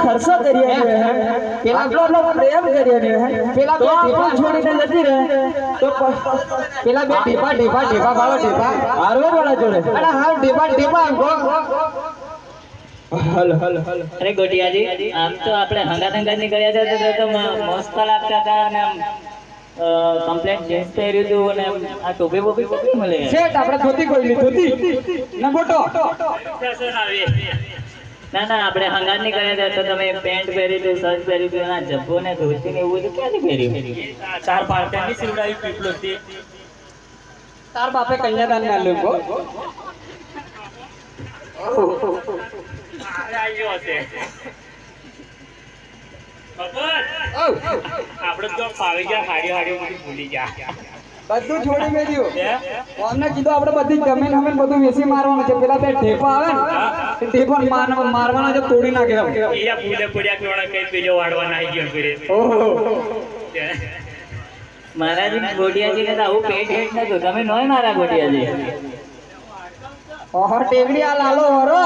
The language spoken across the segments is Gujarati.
ખર્ચો કરીએ પેલા પ્રેમ કરીએ પેલા છોડીને જતી રહે તો પેલા બે ઢેફા વાળો ઢેફા હારવે વાળા જોડે હાલ ઢેફા અરે ગોટિયાજી આમ તો આપણે હંગાત નીકળ્યા હતા તો મસ્ત લાગતા હતા અને કમ્પ્લેન્ટ ચેન્જ કર્યું હતું અને આ ટોપી બોપી કેટલી મળે શેઠ આપણે ધોતી કોઈ ધોતી ના ગોટો ના આપણે હંગાત નીકળ્યા હતા તો તમે પેન્ટ પહેરી હતું શર્ટ પહેરી હતું ના જબ્બો ને ધોતી ને એવું બધું ક્યાંથી પહેર્યું ચાર પાર્ટની સિવડાવી પીપલો હતી તાર બાપે કન્યાદાન ના લોકો આપણે તો ફાવી ગયા હાડી બધું ભૂલી ગયા બધું છોડી મેલ્યું અમને કીધું આપણે બધી જમીન હમીન બધું વેચી મારવાનું છે પેલા બે ઢેફા આવે ને ઢેફા મારવાના છે તોડી નાખે અહીંયા ભૂલે પડ્યા કોણા કઈ પેલો વાળવાના આવી ગયો કરે ઓહો મહારાજ ગોટિયાજી ને તો આવું પેટ હેઠ નતું તમે નોય મારા ગોટિયાજી ઓહો ટેવડી આ લાલો હરો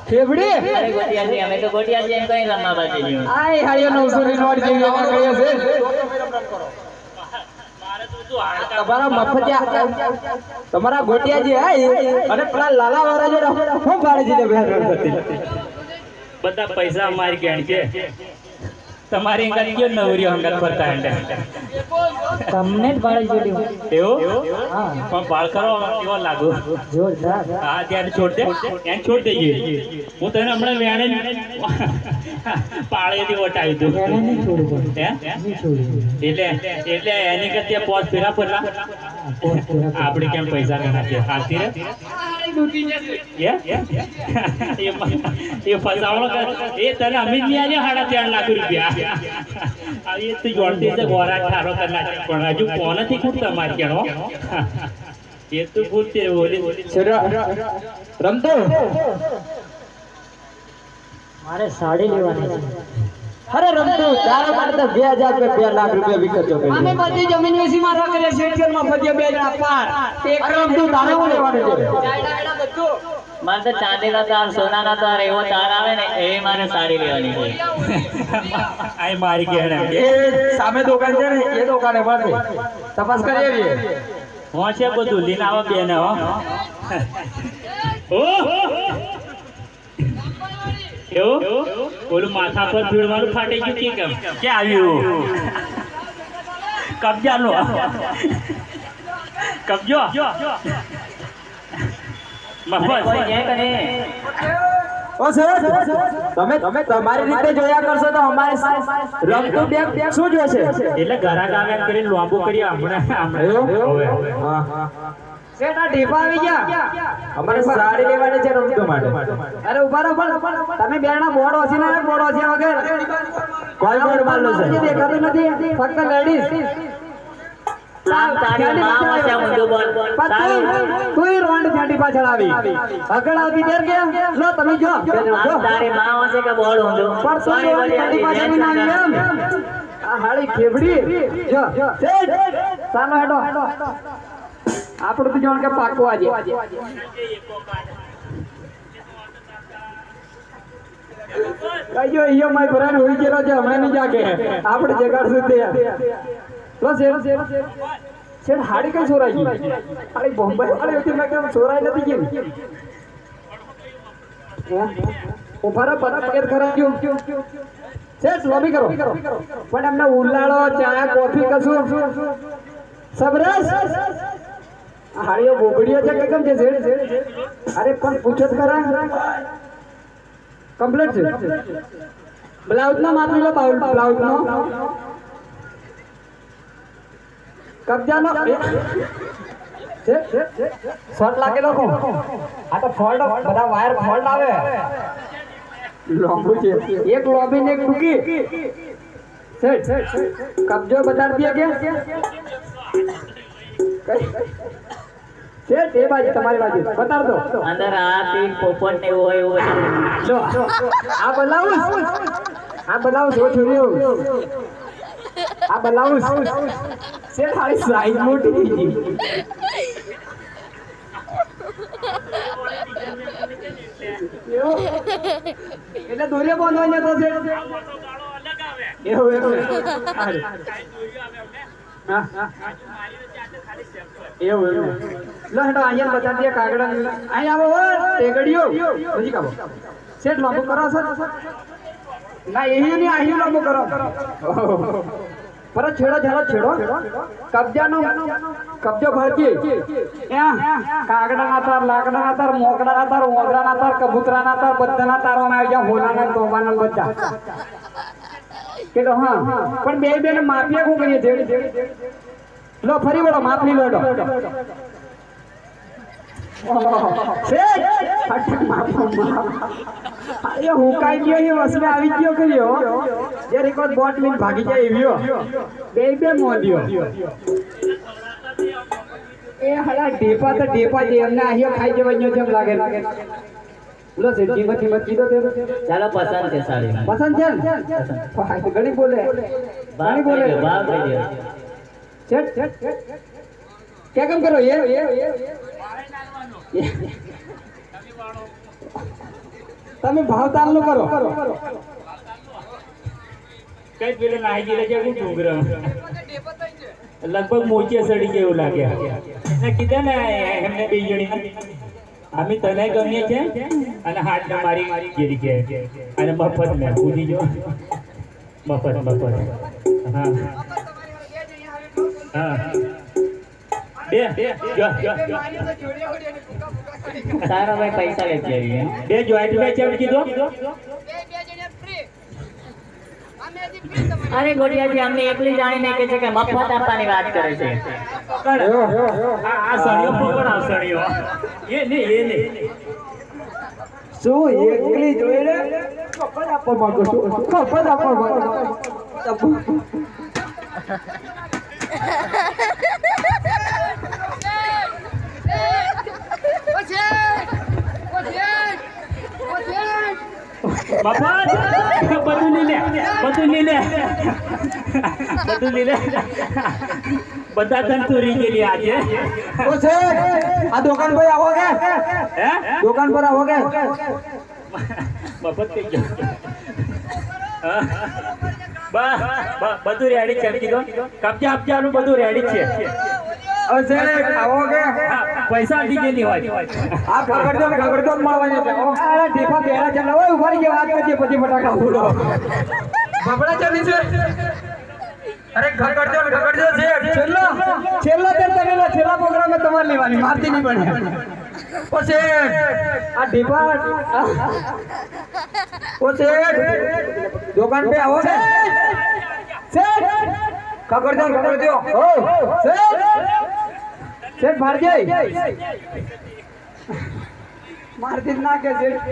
ટેવડી અરે ગોટિયાજી અમે તો ગોટિયાજી એમ કઈ રમવા બાજી જીવ આ હાડિયો 900 ની નોટ જેવી એમાં કહીએ છે તમારા ગોટિયાજી અને પેલા લાલા વાળા જોડે હું ભાડે બધા પૈસા અમારી ગેણ છે તમારી અંગત કયો નવરીઓ અંગત ફરતા હંડે તમને જ ભાડે જોડ્યું એવું પણ બાળ કરો કેવો લાગુ જોરદાર હા ત્યારે છોડ દઈએ હું તને હમણાં વેણે પાળેથી વટાવી દઉં એટલે એની કરતા પોત ફેરા ફરલા આપણે કેમ પૈસા નાખીએ હાથી રે એ ફસાવણો એ તને અમિત ની આજે 3.5 લાખ રૂપિયા એ તું જોડતી છે ગોરા ઠારો કરના પણ હજુ કોનાથી ખૂબ તમારે કેણો એ તો ભૂલતી બોલી રમતો મારે સાડી લેવાની છે અરે રમતો તારા માટે તો 2000 2 લાખ રૂપિયા વિકતો અમે બધી જમીન વેચી મારવા કરે શેઠ માં ફજે બે જણા પાર એક રમતો તારે હું લેવાનું છે મારે તો ચાંદીના તાર સોનાના તાર એવો તાર આવે ને એ મારે સાડી લેવાની છે આ મારી ગેણ એ સામે દુકાન છે ને એ દુકાને મળે તપાસ કરી આવીએ હું છે બધું લીન આવો બેન હો એવું ઓલું માથા પર ભીડવાનું ફાટી ગયું કે કેમ ક્યાં આવ્યું કબજાનું કબજો કોઈ છે કે નહીં ઓ સર તમે તમારી રીતે જોયા કરશો તો અમારે રમતું બેગ શું જોશે એટલે ઘરા ગામે કરીને લોંબુ કરી હમણાં હા સેટા ઢેફા આવી ગયા અમારે સાડી લેવાની છે રમતું માટે અરે ઉભા રહો તમે બેના બોર્ડ ઓછી ના બોર્ડ ઓછી વગર કોઈ બોર્ડ મારલો છે દેખાતું નથી ફક્ત લેડીઝ કોઈ રોંડ ફાટી પાછળ આવી આગળ આવતી દેર કે લો તમે જો તારી માં હશે કે બોલ ઊંધો સોરી ફાટી પાછળ ના આવી એમ આ હાળી ખેબડી જો ચાલો હેડો આપણું તો જોણ કે પાકો આજે કઈજો ઈયો માય ભરાન હોઈ ગયેલો છે હમણાં નહીં જાગે આપણે જગાડશું તે લો શેર હાડી કઈ ચોરાઈ ગઈ અરે બોમ્બે અરે હતી મેં કેમ ચોરાઈ નથી ગઈ ઉભારા બરાબર કેર કરાવ્યો શેર લોબી કરો પણ એમને ઉલાળો ચા કોફી કશું સબરસ હાડીઓ બોબડીઓ છે કે કેમ છે શેઠ? અરે પણ પૂછો તો ખરા. કમ્પ્લીટ છે. બ્લાઉઝ નો માપ લો, બ્લાઉઝ નો કબજાનો શોર્ટ લાગેલો કો. આ તો ફોલ્ટ, બધા વાયર ફોલ્ટ આવે. લોંબુ છે, એક લોબી ને એક ટૂંકી. શેઠ કબજો બતાડી દે કે શેઠ એ બાજુ તમારી બાજુ બતાડ દો. અંદર હાથ ઈટ પોપટ ને એવું હોય એવું બધું. જો આ બ્લાઉઝ જો છોરીઓ, આ બ્લાઉઝ છે ખાલી સાઈઝ મોટી થઈ ગઈ. એટલે દોરે બાંધવાની તો છે એવું એવું. હા એવું એવું. લો હેડો અહીંયા બતાડી દે કાગડા. અહીં આવો ટેગડીઓ હજી કાબો શેઠ લાંબો કરો સર. ના એહી નહીં, અહીં લાંબો કરો. પર છેડો કબજો ભરકી કાગડાના તાર, લાકડાના તાર, મોકડાના તાર, ઓગરાના તાર, કબૂતરાના તાર, બધાના તારોમાં આવી ગયા. હોલાના તોબાના બધા કે હા. પણ બે ને માપીએ શું કરીએ છે? લો ફરી વળો માપ ની લોડો. હુકાઈ ગયો એ વસમે આવી ગયો કર્યો. જ્યારે એક વખત બોટ લઈને ભાગી જાય એવ્યો બે મોલ્યો. એ હલા ઢેપા તો ઢેપા છે, એમને અહીંયા ખાઈ જવાનો જેમ લાગે. લો સેઠજી મત કીધો તે. ચાલો પસંદ છે સાડી. પસંદ છે ને? ઘણી બોલે, ઘણી બોલે. ભાવ થઈ ગયો. શેઠ क्या काम करो ये તમે ભાવતાલ નો કરો. કઈ પેલો નાહી ગયેલો છે હું ડુંગરા લગભગ મોચે સડી જેવું લાગે. એને કીધા ને એમને બે જણી અમે તને ગમીએ છે અને હાથ ને મારી ગીરી કે અને મફત ને પૂછી જો મફત. હા હા બે તારા ભાઈ પૈસા લેતી આવી. બે જોઈન્ટ મેચ એમ કીધું. અરે ગોડિયાજી અમને એકલી જાણીને કે છે કે મફત આપવાની વાત કરે છે. આ સળિયો પકડ, આ સળિયો એ ને શું એકલી જોઈને કપડ આપવા માંગો છો? કપડ આપવા માંગો. બાપા બધું લીલે બધા તંતુરી ગયેલી આજે. ઓ છે આ દુકાન પર આવો કે? હે દુકાન પર આવો કે? મફત થઈ ગયો. બધું રેડી છે કીધું. કબજા આપજાનું બધું રેડી છે. ઓ છે આવો કે? પૈસા આપી ગયેલી હોય. આ ખબર તો મળવાની છે. અરે ઢેફા બેરા છે. ઓય ઉભા રહી વાત કરજે પછી ફટાકા ફોડો. બબડા ચાલી છે. અરે ખગડજો છે. છેલ્લો છેલ્લા પ્રોગ્રામ તમારે લેવાની, મારતી નહીં બને. પછી આ ઢેફા ઓ છે દુકાન पे આવો ને ખગડજો ઓ શેઠ ભારજે મારતી ના કે શેઠ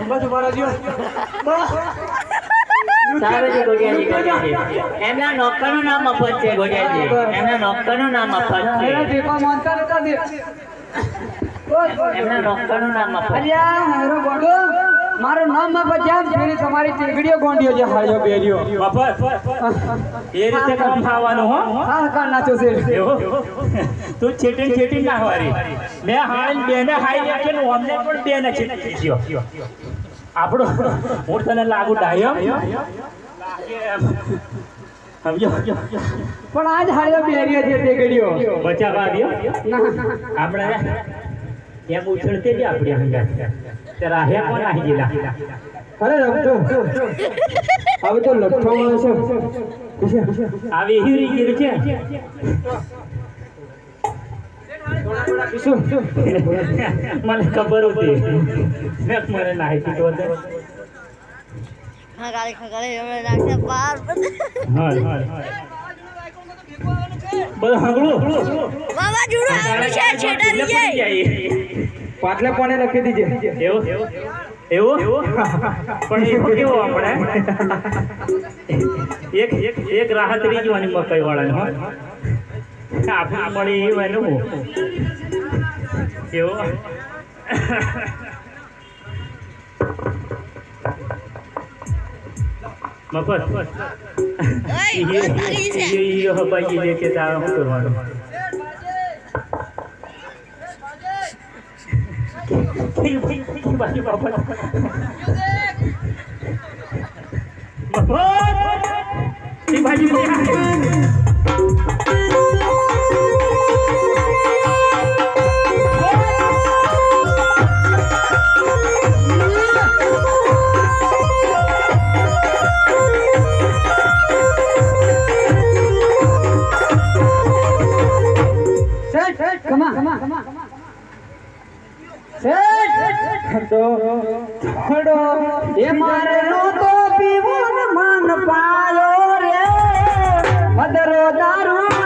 બસ મારા જીવ સારું છે ગોડિયાજી. એમના નોકરનું નામ મફત છે ગોડિયાજી. એમના નોકરનું નામ મફત છે. ઢેફા માનતા નતા દે. એમના નોકરનું નામ મફત. અલ્યા હેરો ગોડો મારું નામ મફત જામ ફેરી તમારી ચીકડીઓ ગોંડિયો જે હાળ્યો બેર્યો મફત એ રીતે કામ થવાનું હો હા કા નાચો છે એવો તું છેટી ના વારી મેં હાલ બેને હાઈ લે છે ને અમને પણ બેને છેટી ગયો આપણો હું તને લાગુ ડાયો સમજો પણ આજ હાળ્યો બેર્યો છે તે ગડિયો બચાવા આવ્યો ના આપણે એમ ઉછળતે જ આપણે હંગા તે રાહે કોણ આવી ગયેલા અરે રમતો હવે તો લઠ્ઠો માણસ છે આવી હીરી ગીર છે મને ખબર હતી મને નાહી તો ખગાડે એમણે નાખે બાર હા બધું હંગળું બાબા જુડો આવડે છે છેટા દીજે પાટલે કોને લખી દીજે એવું પણ એવો કેવો આપણે એક રાહત રહી જવાની મકાઈ વાળાને હો આપણે મળી એ હોય ને એવો મફત હબાઈ લે કે તારે શું કરવાનું બાજુ બાપા બાજુ થોડો એ મારે નો તો પીવો મન પાયો રે મદરો દારૂ